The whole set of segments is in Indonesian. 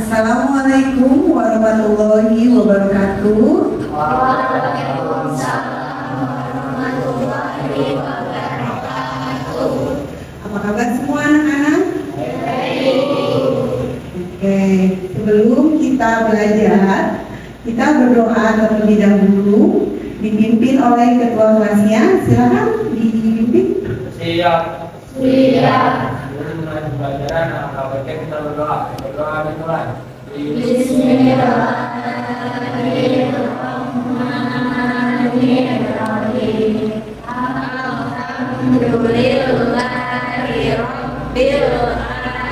Assalamualaikum warahmatullahi wabarakatuh. Apa kabar semua anak-anak? Oke, sebelum kita belajar, kita berdoa terlebih dahulu, dipimpin oleh ketua kelasnya. Silakan dipimpin. Siap. Siap. Sebelum mulai pembelajaran, alangkah baiknya kita berdoa. Berdoa dimulai. Bismillahirrahmanirrahim. Alhamdulillahirabbil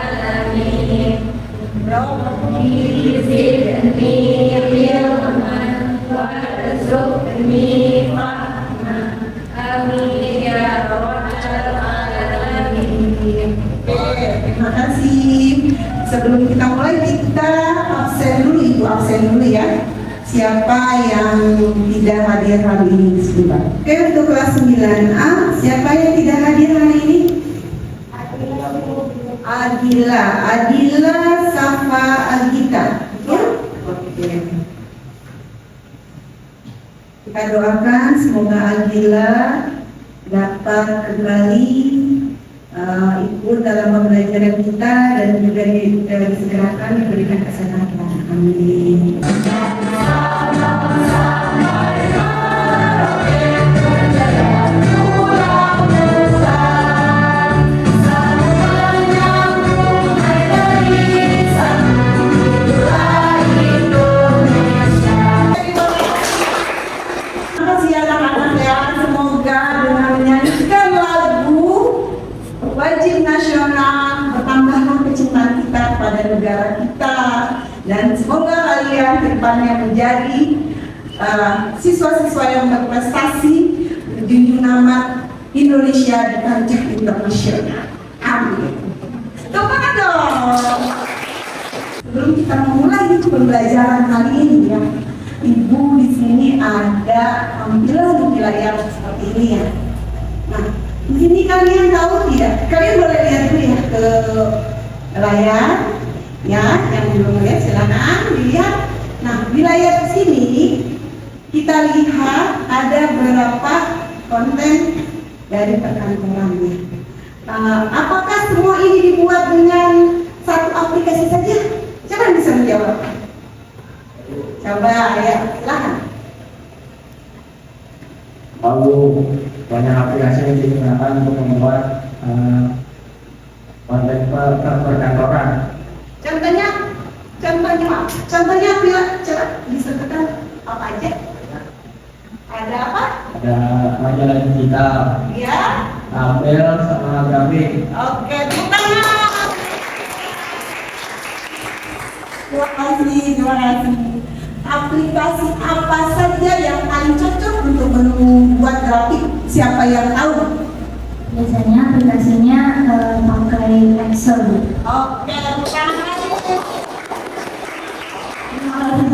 alamin. Rabbi zidni ilman warzuqni fahman. Amin ya rabbal alamin. Terima kasih. Sebelum kita mulai, kita absen dulu, Ibu absen dulu ya. Siapa yang tidak hadir hari ini sebentar. Oke, untuk kelas 9A, siapa yang tidak hadir hari ini? Adila, Safa, Agita. Ya? Oke. Kita doakan semoga Adila dapat kembali ikut dalam pembelajaran kita dan juga disegerakan diberikan kesehatan. Amin. Makasih anak-anak ya, semoga dengan menyanyikan lagu wajib nasional bertambahlah kecintaan kita pada negara kita, dan semoga kalian kedepannya menjadi siswa-siswa yang berprestasi, menjunjung nama Indonesia di kancah internasional. Amin. Tepuk tangan dong. Sebelum kita memulai pembelajaran kali ini ya, Ibu di sini ada tampilan di layar seperti ini ya. Nah, di sini kalian tahu tidak? Kalian boleh lihat dulu ya ke layar, ya. Yang belum lihat silakan dilihat. Nah, di layar sini kita lihat ada beberapa konten dari perkantorannya. Apakah semua ini dibuat dengan satu aplikasi saja? Siapa yang bisa menjawab? Coba ya, silakan. Lalu banyak aplikasi yang digunakan untuk membuat konten perkantoran. Contohnya bila coba disebutkan apa aja? Ada apa? Ada majalah digital, Ya. tabel, sama grafik. Oke, tepuk tangan. Terima kasih. Aplikasi apa saja yang paling cocok untuk membuat grafik? Siapa yang tahu? Biasanya aplikasinya pakai Excel. Oke, tepuk tangan.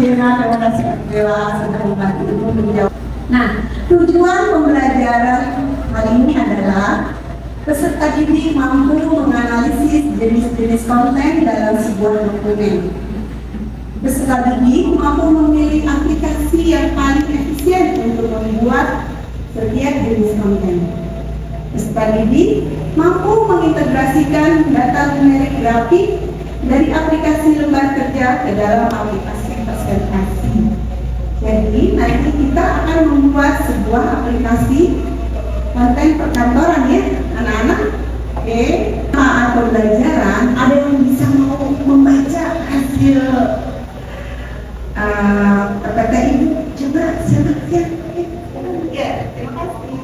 Terima kasih Bella sudah membantu Ibu menjawab. Nah, tujuan pembelajaran hari ini adalah peserta didik mampu menganalisis jenis-jenis konten dalam sebuah dokumen. Peserta didik mampu memilih aplikasi yang paling efisien untuk membuat setiap jenis konten. Peserta didik mampu mengintegrasikan data numerik grafik dari aplikasi lembar kerja ke dalam aplikasi presentasi. Jadi nanti kita akan membuat sebuah aplikasi konten perkantoran ya anak-anak. Oke, saat pembelajaran ada yang bisa mau membaca hasil kata Ibu? Coba silakan. Ya, terima kasih.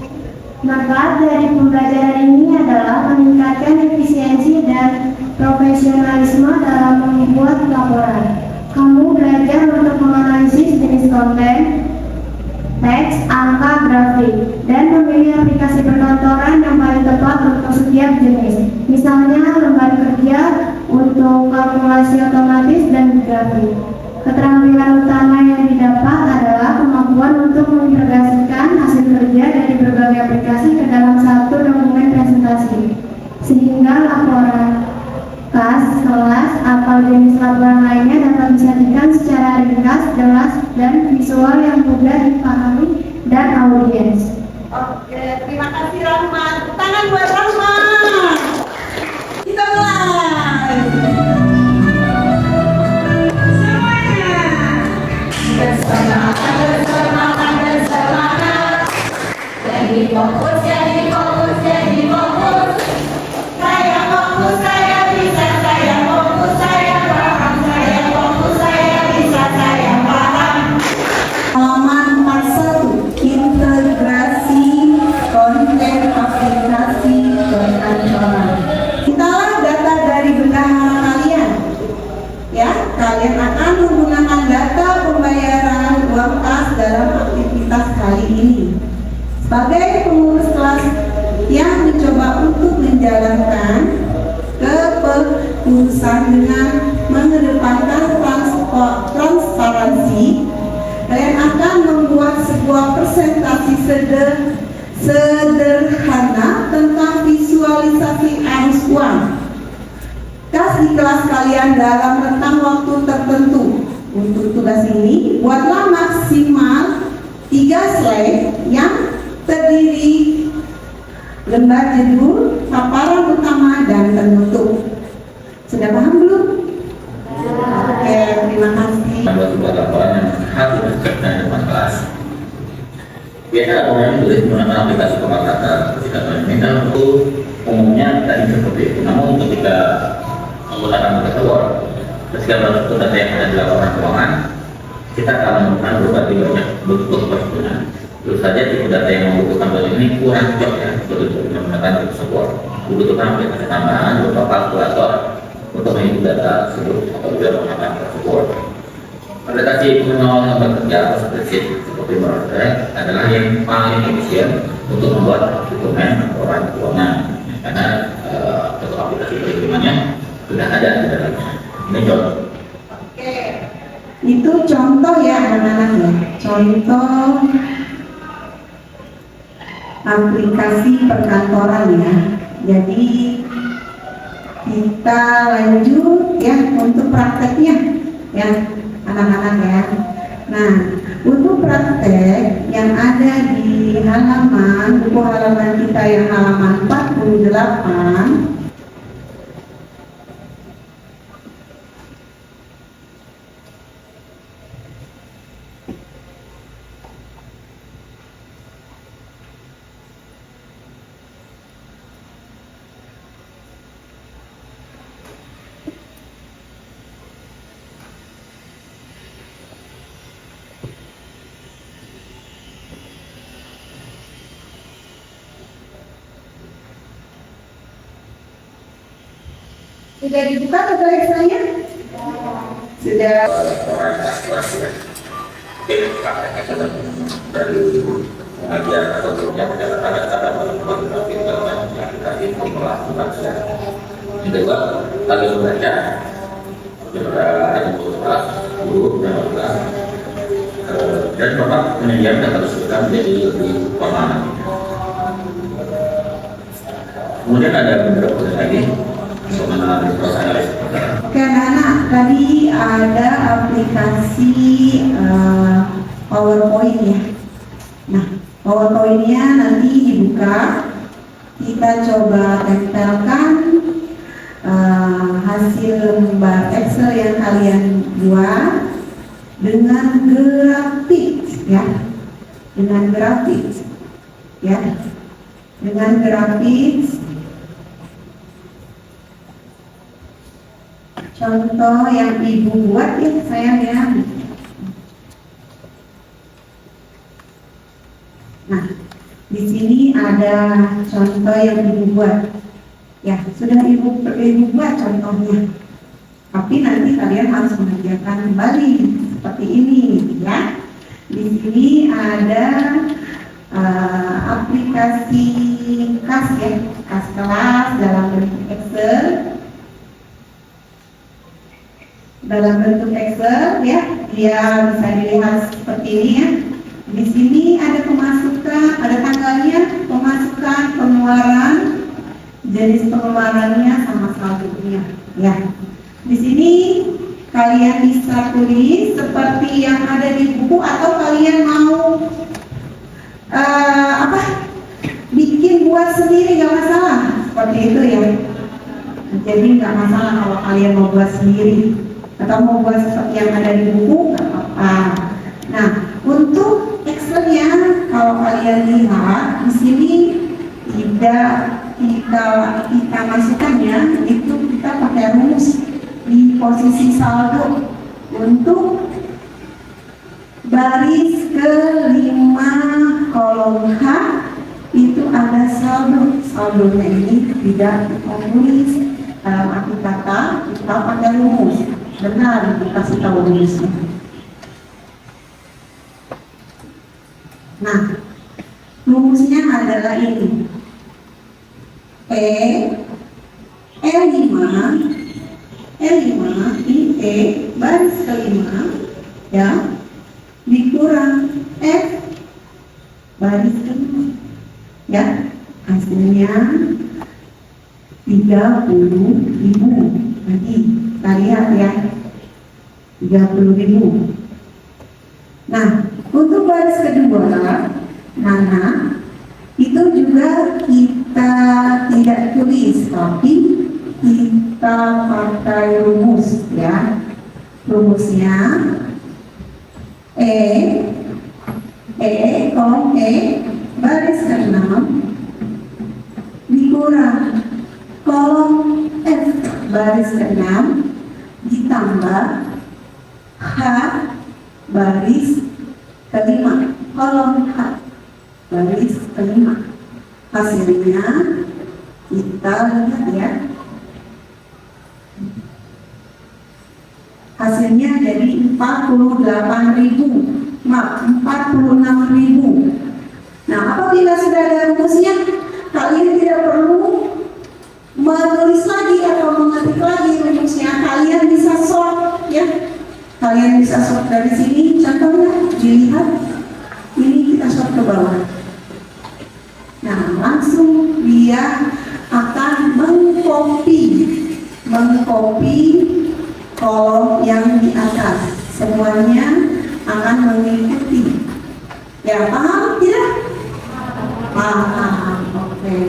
Manfaat dari pembelajaran ini adalah meningkatkan efisiensi dan profesionalisme dalam membuat laporan. Kamu belajar untuk menganalisis jenis konten, teks, angka, grafik, dan memilih aplikasi perkantoran yang paling tepat untuk setiap jenis. Misalnya lembar kerja untuk kalkulasi otomatis dan grafik. Keterampilan utama yang didapat adalah kemampuan untuk mengintegrasikan hasil kerja dari berbagai aplikasi ke dalam satu dokumen presentasi, sehingga laporan kelas, atau jenis laporan lainnya ringkas, jelas, dan visual yang mudah dipahami dan audiens. Oke, terima kasih Rahman. Tangan buat Rahman. Kita mulai. Semuanya. Bersemangat. Jadi fokus, jadi fokus, jadi fokus. Saya fokus, saya bisa, saya fokus, saya paham, saya fokus, saya bisa, saya paham. Halaman 41, integrasi konten aplikasi perkantoran. Inilah data dari bendahara kalian. Ya, kalian akan menggunakan data pembayaran uang kas dalam aktivitas kali ini. Sebagai pengurus kelas yang mencoba untuk menjalankan kepengurusan dengan mengedepankan transparansi, kalian akan membuat sebuah presentasi sederhana tentang visualisasi arus uang kas di kelas kalian dalam rentang waktu tertentu. Untuk tugas ini, buatlah maksimal 3 slide yang terdiri lembar judul, paparan utama, dan penutup. Sudah paham belum? Oke, terima kasih. Buat laporan yang harus dikerjakan di depan kelas. Biasa laporan itu menggunakan aplikasi pemakaran ketika meminta untuk umumnya tadi seperti itu. Namun ketika menggunakan Microsoft Word, ketika bentuk data yang ada di laporan keuangan, kita akan menemukan berbagai banyak bentuk perhitungan. Tentu saja tipe data yang membutuhkan bentuk ini kurang cocok ya untuk menggunakan Microsoft Word. Dibutuhkan aplikasi tambahan berupa kalkulator untuk menghitung data tersebut atau juga menggunakan Microsoft Word. Aplikasi pengenalan yang bekerja atau spreadsheet seperti Word adalah yang paling efisien untuk membuat dokumen laporan keuangan karena untuk aplikasi perhitungannya sudah ada di dalamnya. Ini contoh. Oke, itu contoh ya anak-anak ya. Contoh aplikasi perkantoran ya. Jadi kita lanjut ya untuk prakteknya ya anak-anak ya. Nah, untuk praktek yang ada di buku halaman kita yang halaman 48, sudah dibuka atau Excel-nya? Sudah. Dari pengajian atau sebelumnya penjelasan kata aplikasi melakukan secara. Yang kedua, kali membaca ada kelas guru dan kelas dan bapak menyediakan data tersebut menjadi lebih formal. Kemudian ada beberapa lagi mengenai proses. Oke anak-anak, tadi ada aplikasi PowerPoint ya. Nah, PowerPoint-nya nanti dibuka, kita coba tempelkan hasil lembar Excel yang kalian buat dengan grafik ya, dengan grafik ya, dengan grafik. Contoh yang ibu buat ya sayang ya. Nah, di sini ada contoh yang ibu buat. Ya, sudah ibu buat contohnya. Tapi nanti kalian harus mengerjakan kembali seperti ini ya. Di sini ada aplikasi kas ya, kas kelas dalam bentuk Excel. Dalam bentuk Excel ya, dia bisa dilihat seperti ini ya. Di sini ada pemasukan, ada tanggalnya, pemasukan, pengeluaran, jenis pengeluarannya sama saldonya ya. Di sini kalian bisa bisa tulis seperti yang ada di buku, atau kalian mau bikin buat sendiri, nggak masalah seperti itu ya. Jadi nggak masalah kalau kalian mau buat sendiri atau mau buat seperti yang ada di buku, nggak apa-apa. Nah, untuk Excelnya kalau kalian lihat di sini tidak kita masukkannya itu kita pakai rumus di posisi saldo. Untuk baris kelima kolom H itu ada saldo. Saldonya ini tidak ditulis dalam arti kata, kita pakai rumus. Benar dikasih tahu rumusnya. Nah, rumusnya adalah ini. E5 ini baris kelima ya dikurang F baris kelima ya, hasilnya 30.000. Nanti kita lihat ya, 30.000. Nah, untuk baris kedua, mana itu juga kita tidak tulis, tapi kita pakai rumus ya. Rumusnya kolom baris ke-6 dikurang kolom F baris ke-6 ditambah H baris kelima, kolom H baris kelima. Hasilnya kita lihat ya, hasilnya jadi 46.000. Nah, apabila sudah ada rumusnya, kalian tidak perlu menulis lagi atau mengetik lagi rumusnya. Kalian bisa sort ya. Kalian bisa sort dari sini. Contohnya dilihat, ini kita sort ke bawah. Nah, langsung dia akan mengcopy kolom yang di atas. Semuanya akan mengikuti. Ya, paham tidak? Paham. Oke.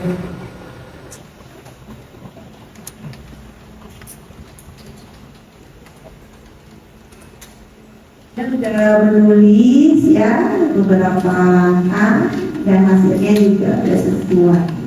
Dan sudah menulis ya beberapa hal dan hasilnya juga sudah sesuai.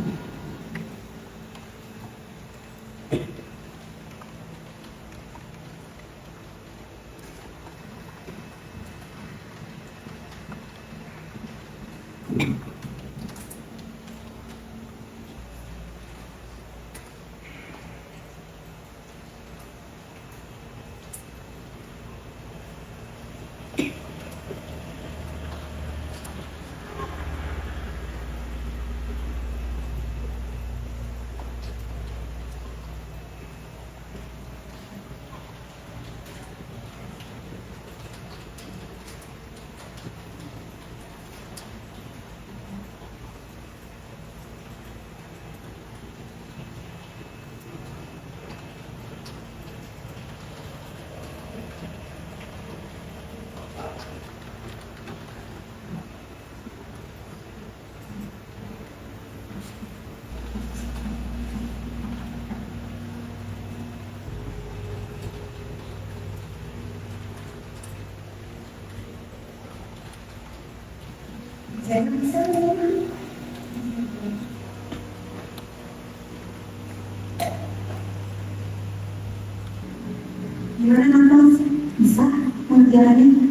Jangan salah. Gimana nafas? Bisa menjalani?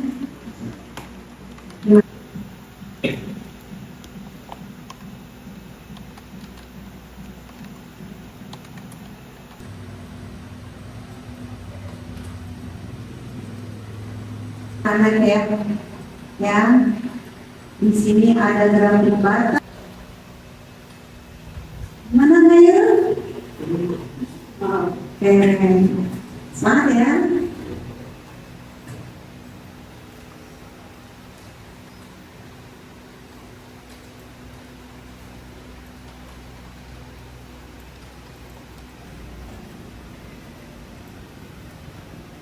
Anak ya, di sini ada grafik batas. Mana ya? Oke, semangat ya.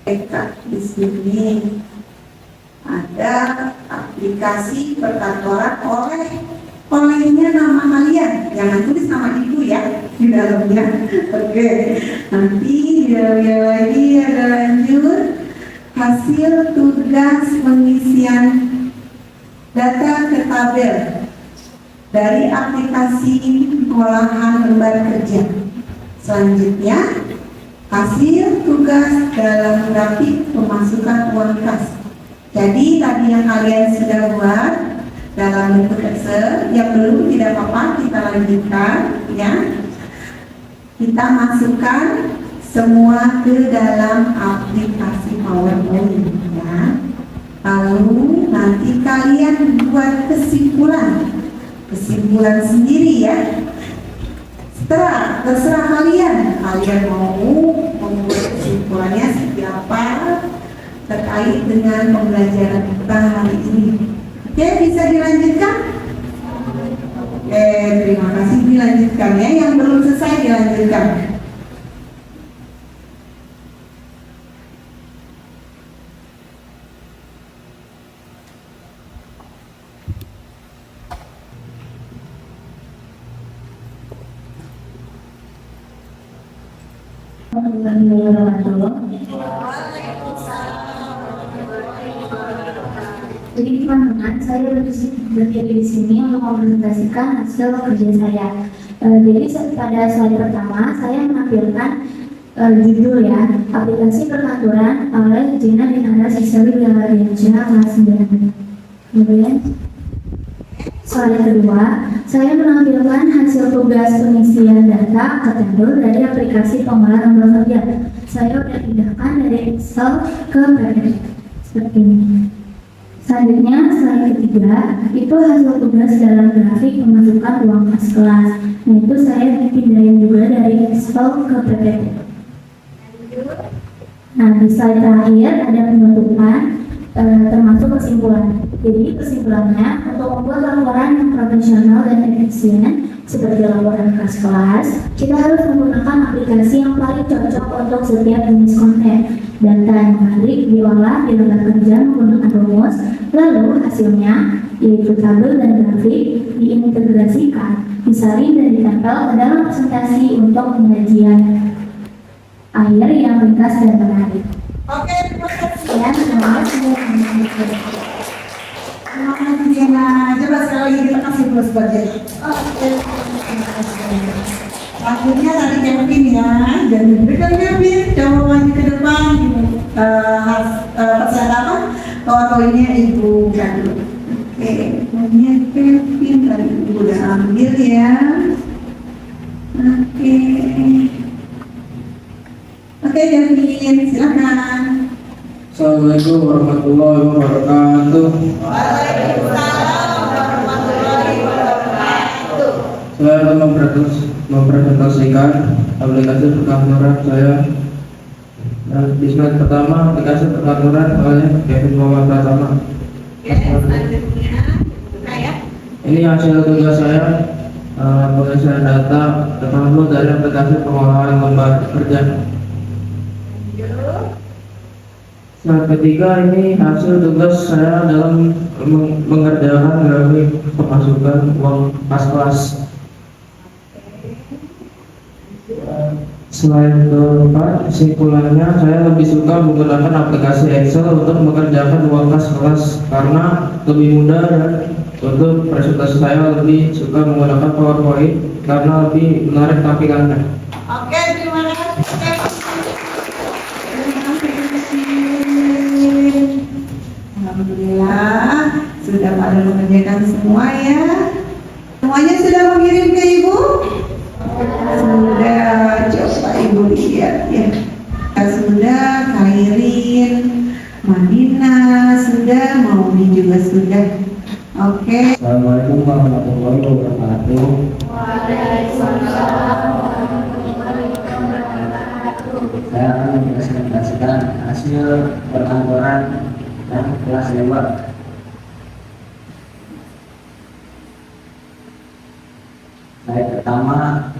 Di sini ada aplikasi perkantoran olehnya nama kalian, jangan tulis nama ibu ya di dalamnya. Oke, nanti lagi ada lanjut hasil tugas pengisian data ke tabel dari aplikasi pengolahan lembar kerja. Selanjutnya hasil tugas dalam grafik pemasukan uang kas. Jadi tadi yang kalian sudah buat dalam bentuk Excel, yang belum tidak apa-apa, kita lanjutkan ya. Kita masukkan semua ke dalam aplikasi PowerPoint ya. Lalu nanti kalian buat kesimpulan sendiri ya. Terserah kalian mau membuat kesimpulannya seperti apa terkait dengan pembelajaran kita hari ini. Oke, bisa dilanjutkan? Oke, terima kasih, dilanjutkan ya. Yang belum selesai dilanjutkan. Jadi teman-teman, saya berdiri di sini untuk mempresentasikan hasil kerja saya. Jadi pada slide pertama saya menampilkan judul ya, aplikasi perkantoran oleh Gina Dinara Sisali Galariansyah kelas 9. Kemudian slide kedua, saya menampilkan hasil tugas pengisian data kategori dari aplikasi pengolahan lembar kerja. Saya sudah pindahkan dari Excel ke PDF seperti ini. Selanjutnya, slide ketiga, itu hasil tugas dalam grafik pemasukan uang kas kelas. Nah, itu saya pindahin juga dari Excel ke PPT. Nah, di slide terakhir ada penutupan termasuk kesimpulan. Jadi kesimpulannya, untuk membuat laporan yang profesional dan efisien seperti laporan kas kelas, kita harus menggunakan aplikasi yang paling cocok untuk setiap jenis konten. Data yang menarik diolah di lembar kerja menggunakan rumus, lalu hasilnya yaitu tabel dan grafik diintegrasikan, disalin dan ditempel ke dalam presentasi untuk penyajian akhir yang ringkas dan menarik. Oke, terima kasih. Ya, terima kasih. Terima kasih Diana. Coba sekali lagi kita kasih plus buat dia. Akhirnya tadi Kevin ya, dan berikan Kevin, coba maju ke depan. Persyaratan PowerPoint-nya Ibu bukan dulu. Oke, punya Kevin tadi Ibu udah ambil ya. Oke, Kevin, silakan. Assalamualaikum warahmatullahi wabarakatuh. Waalaikumsalam warahmatullahi wabarakatuh. Saya akan mempresentasikan aplikasi perkantoran saya. Nah, di slide pertama aplikasi perkantoran oleh Kevin Muhammad Pratama. Ini hasil tugas saya, pengisian data terdownload dari aplikasi pengolahan lembar kerja. Slide ketiga ini hasil tugas saya dalam mengerjakan grafik pemasukan uang kas kelas. Slide keempat, kesimpulannya saya lebih suka menggunakan aplikasi Excel untuk mengerjakan uang kas kelas karena lebih mudah, dan untuk presentasi saya lebih suka menggunakan PowerPoint karena lebih menarik tampilannya. Oke, terima kasih. Alhamdulillah sudah pada mengerjakan semua ya. Semuanya sudah mengirim ke Ibu? Sudah, coba Ibu lihat ya. Sudah, Kairin, Madina sudah, Maudi juga sudah. Oke. Assalamualaikum warahmatullahi wabarakatuh. Saya akan mempresentasikan hasil perkantoran dan kelas lewat. Slide pertama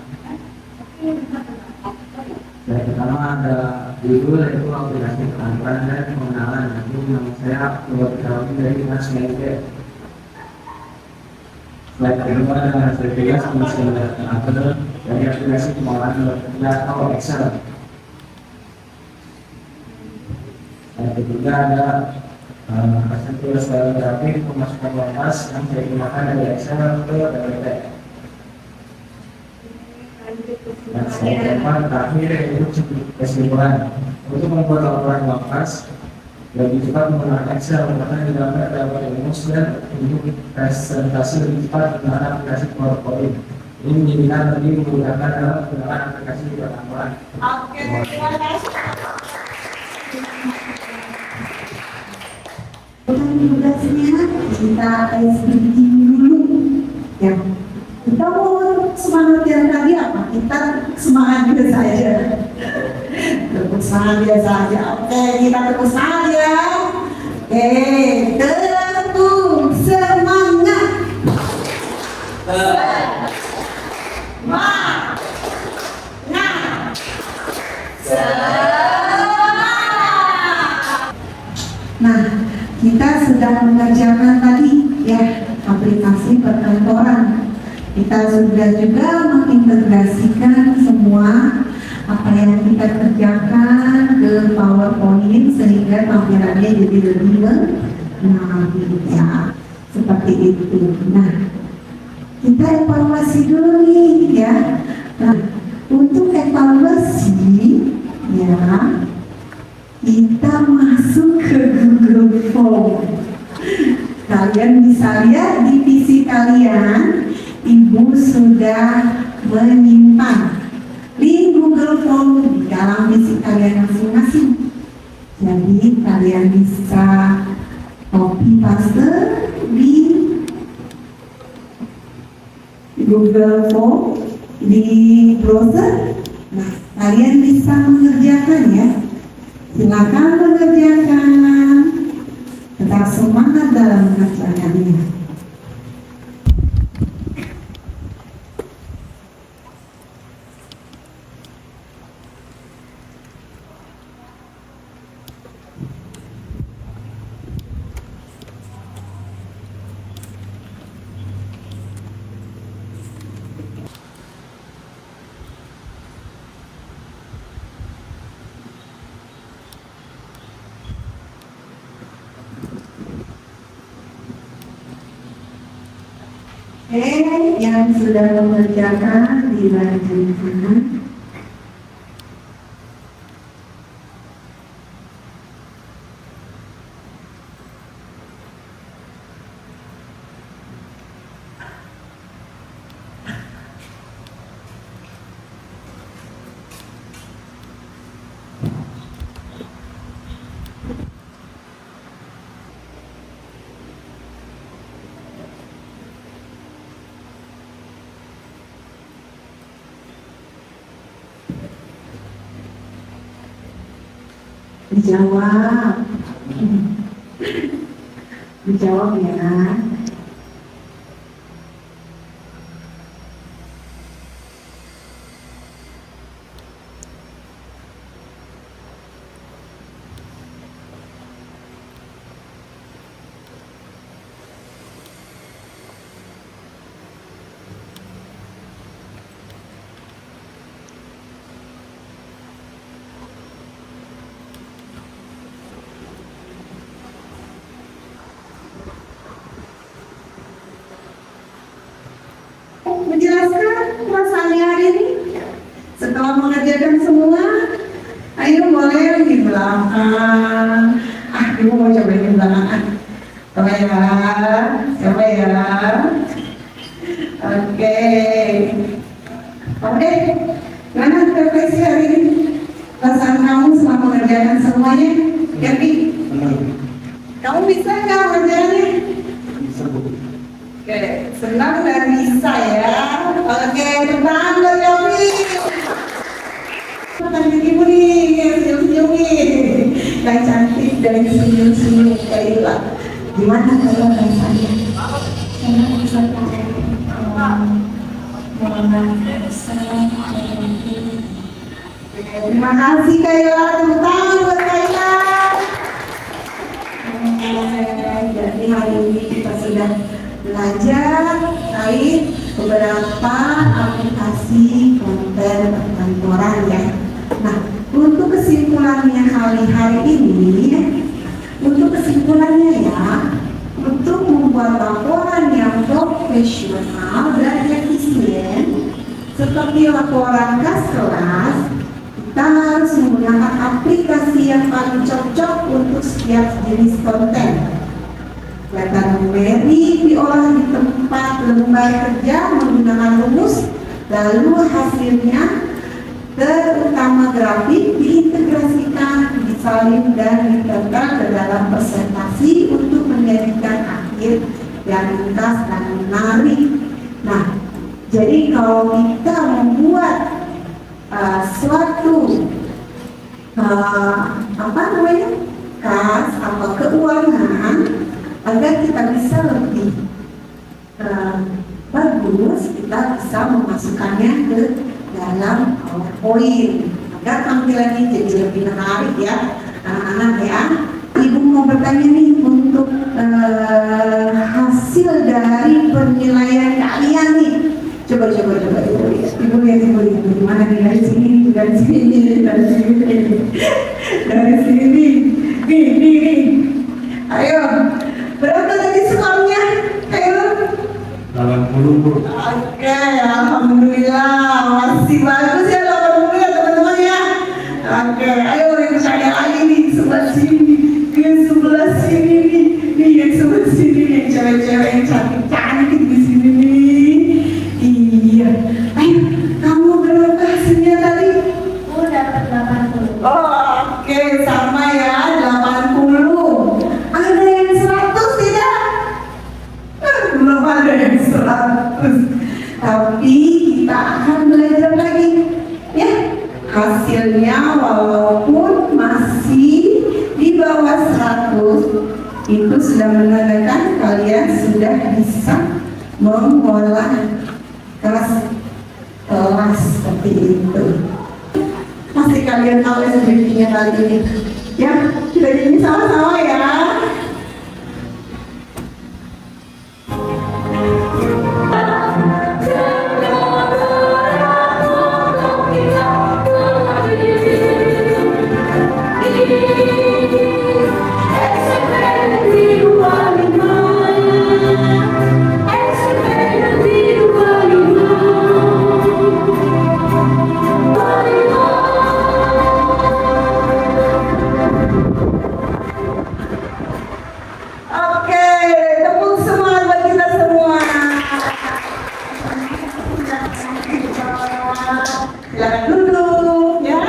ada judul itu aplikasi pengantaran dan pengenalan. Nanti nama saya Lord Kawin dari Mas Menge. Slide kedua adalah hasil tugas mengisi atur dari aplikasi pengolahan bekerja atau Excel. Slide ketiga ada hasil tugas grafik pemasukan uang yang saya gunakan dari Excel ke PPT. Dan slide keempat terakhir yaitu kesimpulan. Untuk membuat laporan uang kas lebih cepat menggunakan Excel karena di dalamnya dapat rumus dan untuk presentasi lebih cepat menggunakan aplikasi PowerPoint. Ini menjadikan lebih memudahkan dalam penggunaan aplikasi laporan. Oke, terima kasih. Tugasnya kita SDG dulu, ya. Kita mau semangat yang tadi apa? Kita semangat biasa saja. Tepuk semangat biasa saja. Oke, kita tepuk saja. Oke, tepuk semangat. Nah, kita sudah mengerjakan tadi ya aplikasi perkantoran. Kita sudah juga mengintegrasikan semua apa yang kita kerjakan ke PowerPoint sehingga tampilannya jadi lebih menarik ya, seperti itu. Nah, kita evaluasi dulu nih ya. Nah, untuk evaluasi ya kita masuk ke Google Form. Kalian bisa lihat di PC kalian, Ibu sudah menyimpan link Google Form di dalam PC kalian masing-masing. Jadi kalian bisa copy paste di Google Form di browser. Nah, kalian bisa mengerjakan ya. Silakan mengerjakan. Tetap semangat dalam mengerjakannya. Yang sudah mengerjakan dilanjutkan. Dijawab. Dijawab ya. Menjelaskan perasaannya hari ini setelah mengerjakan semua. Ayo boleh di belakang. Ibu mau coba di belakang. Coba ya. Oke. Gimana refleksi hari ini? Perasaan kamu setelah mengerjakan semuanya? Jadi kamu bisa nggak mengerjakannya? Oke, senang dan bisa ya. Oke, teman buat Yofi. Makan ibu nih, senyum-senyum nih. Yang cantik dan senyum-senyum kayak itu. Gimana kalau rasanya? Saya bisa mengenal Terima kasih Kayla, tepuk tangan buat Kayla. Jadi hari ini kita sudah belajar terkait beberapa aplikasi konten perkantoran ya. Nah, untuk kesimpulannya hari ini, untuk kesimpulannya ya, untuk membuat laporan yang profesional dan efisien seperti laporan kas kelas, kita harus menggunakan aplikasi yang paling cocok untuk setiap jenis konten. Data numerik diolah di tempat lembar kerja menggunakan rumus, lalu hasilnya terutama grafik diintegrasikan, disalin dan ditempel ke dalam presentasi untuk menjadikan akhir yang ringkas dan menarik. Nah, jadi kalau kita membuat suatu kas atau keuangan agar kita bisa lebih bagus, kita bisa memasukkannya ke dalam PowerPoint agar tampilannya jadi lebih menarik ya anak-anak ya. Ibu mau bertanya nih untuk hasil dari penilaian kalian nih. Coba ibu lihat gimana nih, dari sini dari sini nih. Ayo, berapa tadi skornya? Ayo. 80 Bu. Oke, alhamdulillah masih bagus ya 80 ya teman-teman ya. Oke, ayo yang saya lagi nih sebelah sini, yang sebelah sini nih yang sebelah sini nih, yang cewek-cewek yang cantik di sini nih. Iya, ayo kamu berapa hasilnya tadi? Aku dapat 80. Oke, sama ya 80. Ada yang 100 tidak? Belum ada yang 100. Tapi kita akan belajar lagi ya. Hasilnya walaupun masih di bawah 100, itu sudah menandakan kalian sudah bisa mengolah kelas seperti itu. Pasti kalian tahu SPP-nya kali ini ya. Kita nyanyi sama-sama ya. Oke, tepuk semangat buat kita semua. Silakan duduk ya.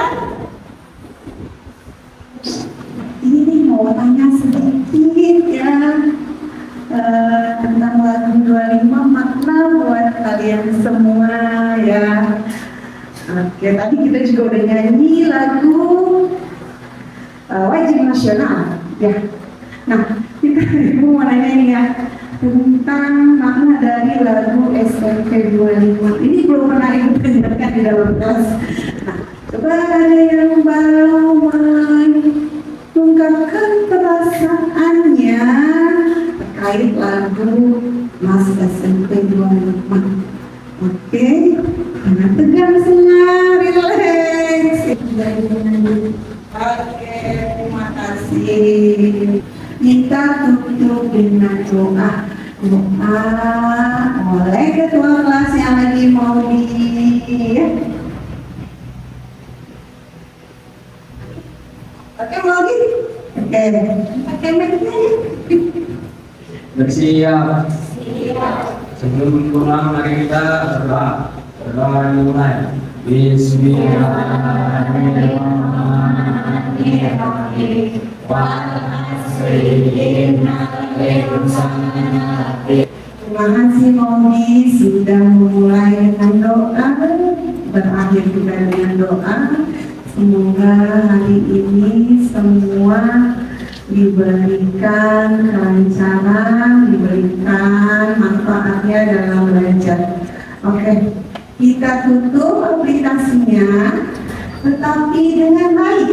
Ini mau tanya sedikit ya tentang lagu 25 makna buat kalian semua ya. Oke, tadi kita juga udah nyanyi lagu wajib nasional ya. Nah, kita mau nanya nih ya tentang makna dari lagu SMP 25. Ini belum pernah ibu tanyakan di dalam kelas. Nah, coba ada yang baru mengungkapkan perasaannya terkait lagu Mas SMP 25. Oke, jangan tegang, senang, relax. Oke, terima kasih. Kita tutup dengan doa oleh ketua kelas yang lagi mau ya. Oke, mau lagi? Oke, pakai mic-nya. Bersiap. Sebelum pulang mari kita berdoa. Berdoa dimulai. Bismillahirrahmanirrahim. Terima kasih Momi sudah memulai dengan doa, berakhir juga dengan doa. Semoga hari ini semua diberikan kelancaran, diberikan manfaatnya dalam belajar. Oke, kita tutup aplikasinya. tetapi dengan baik